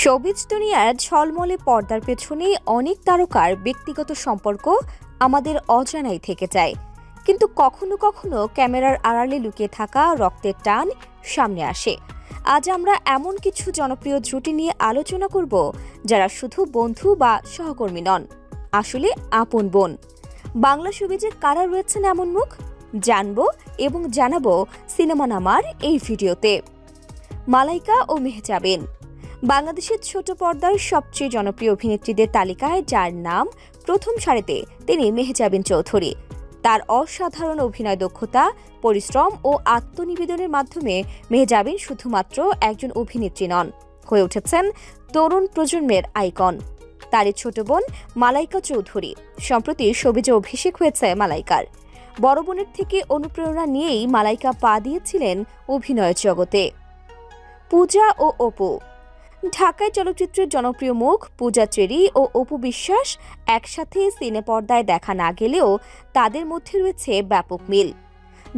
Showbiz দুনিয়ার ঝলমলে পর্দার পেছনে অনেক তারকার ব্যক্তিগত সম্পর্ক আমাদের অজানাই থেকে যায়, কিন্তু কখনো কখনো ক্যামেরার আড়ালে লুকিয়ে থাকা রক্তের টান সামনে আসে। আজ আমরা এমন কিছু জনপ্রিয় জুটি নিয়ে আলোচনা করব যারা শুধু বন্ধু বা সহকর্মী নন, আসলে আপন বোন। বাংলা শোবিজে কারা রয়েছেন এমন মুখ, জানবো এবং জানাবো সিনেমা নামার এই ভিডিওতে। মালাইকা ও মেহজাবিন বাংলাদেশের ছোট পর্দার সবচেয়ে জনপ্রিয় অভিনেত্রীদের তালিকায় যার নাম প্রথম সারিতে তিনি মেহজাবিন চৌধুরী। তার অসাধারণ অভিনয় দক্ষতা, পরিশ্রম ও আত্মনিবেদনের মাধ্যমে মেহজাবিন শুধুমাত্র একজন অভিনেত্রী নন, হয়ে উঠেছেন তরুণ প্রজন্মের আইকন। তারই ছোট বোন মালাইকা চৌধুরী। সম্প্রতি শোবিজে অভিষেক হয়েছে মালাইকার। বড় বোনের থেকে অনুপ্রেরণা নিয়েই মালাইকা পা দিয়েছিলেন অভিনয়ের জগতে। পূজা ও অপু ঢাকায় চলচ্চিত্রের জনপ্রিয় মুখ পূজা চেরি ও অপু বিশ্বাস একসাথে সিনে পর্দায় দেখা না গেলেও তাদের মধ্যে রয়েছে ব্যাপক মিল।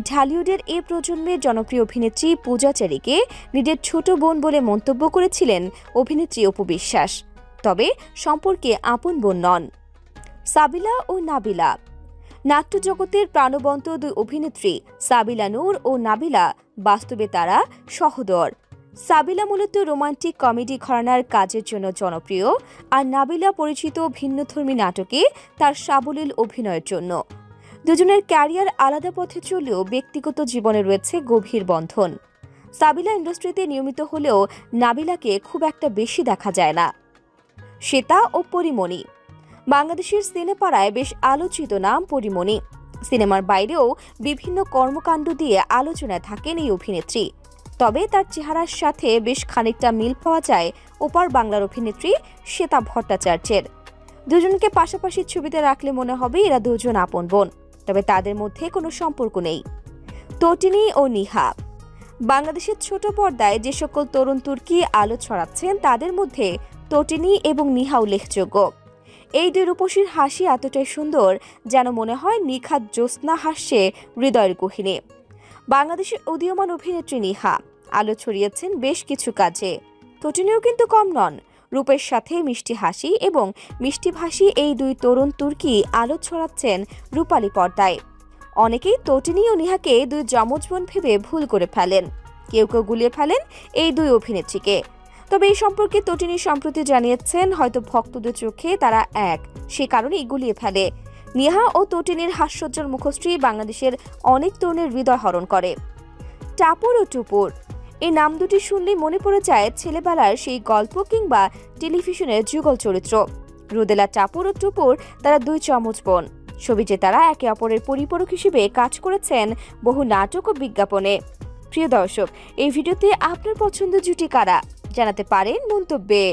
ঢালিউডের এ প্রজন্মের জনপ্রিয় অভিনেত্রী পূজা চেরিকে নিজের ছোট বোন বলে মন্তব্য করেছিলেন অভিনেত্রী অপু বিশ্বাস, তবে সম্পর্কে আপন বোন নন। সাবিলা ও নাবিলা নাট্যজগতের প্রাণবন্ত দুই অভিনেত্রী সাবিলা নূর ও নাবিলা বাস্তবে তারা সহোদর। সাবিলা মূলত রোমান্টিক কমেডি ঘরানার কাজের জন্য জনপ্রিয়, আর নাবিলা পরিচিত ভিন্নধর্মী নাটকে তার সাবলীল অভিনয়ের জন্য। দুজনের ক্যারিয়ার আলাদা পথে চললেও ব্যক্তিগত জীবনে রয়েছে গভীর বন্ধন। সাবিলা ইন্ডাস্ট্রিতে নিয়মিত হলেও নাবিলাকে খুব একটা বেশি দেখা যায় না। শ্বেতা ও পরিমণি বাংলাদেশের সিনেপাড়ায় বেশ আলোচিত নাম পরিমণি। সিনেমার বাইরেও বিভিন্ন কর্মকাণ্ড দিয়ে আলোচনায় থাকেন এই অভিনেত্রী, তবে তার চেহারার সাথে বেশ খানিকটা মিল পাওয়া যায় ওপার বাংলার অভিনেত্রী শ্বেতা ভট্টাচার্যের। দুজনকে পাশাপাশি ছবিতে রাখলে মনে হবে এরা দুজন আপন বোন, তবে তাদের মধ্যে কোনো সম্পর্ক নেই। তটিনী ও নিহা বাংলাদেশের ছোট পর্দায় যে সকল তরুণ তুর্কি আলো ছড়াচ্ছেন তাদের মধ্যে তটিনী এবং নিহা উল্লেখযোগ্য। এই দুই রূপসীর হাসি এতটাই সুন্দর যেন মনে হয় নিখাত জ্যোৎস্না হাসছে হৃদয়ের গহীনে। বাংলাদেশের উদীয়মান অভিনেত্রী নিহা আলো ছড়িয়েছেন বেশ কিছু কাজে। তটিনীও কিন্তু কম নন। রূপের সাথে মিষ্টি হাসি এবং মিষ্টি ভাষী এই দুই তরুণ তুর্কি আলো ছড়াচ্ছেন রূপালী পর্দায়। অনেকেই তটিনী ও নিহাকে দুই যমজ বোন ভেবে ভুল করে ফেলেন, কেউ কেউ গুলিয়ে ফেলেন এই দুই অভিনেত্রীকে। তবে এই সম্পর্কে তটিনী সম্প্রতি জানিয়েছেন হয়তো ভক্তদের চোখে তারা এক, সে কারণেই গুলিয়ে ফেলে। নিহা ও তটিনীর হাস্যোজ্জ্বল মুখশ্রী বাংলাদেশের অনেক তরুণের হৃদয় হরণ করে। টাপুর ও টুপুর এই নাম দুটি শুনলেই মনে পড়ে যায় ছেলেবেলার সেই গল্প কিংবা টেলিভিশনের যুগল চরিত্র। রুদেলা টাপুর ও টুপুর তারা দুই যমজ বোন। ছবিতে তারা একে অপরের পরিপূরক হিসেবে কাজ করেছেন বহু নাটক ও বিজ্ঞাপনে। প্রিয় দর্শক, এই ভিডিওতে আপনার পছন্দের জুটি কারা জানাতে পারেন মন্তব্যে।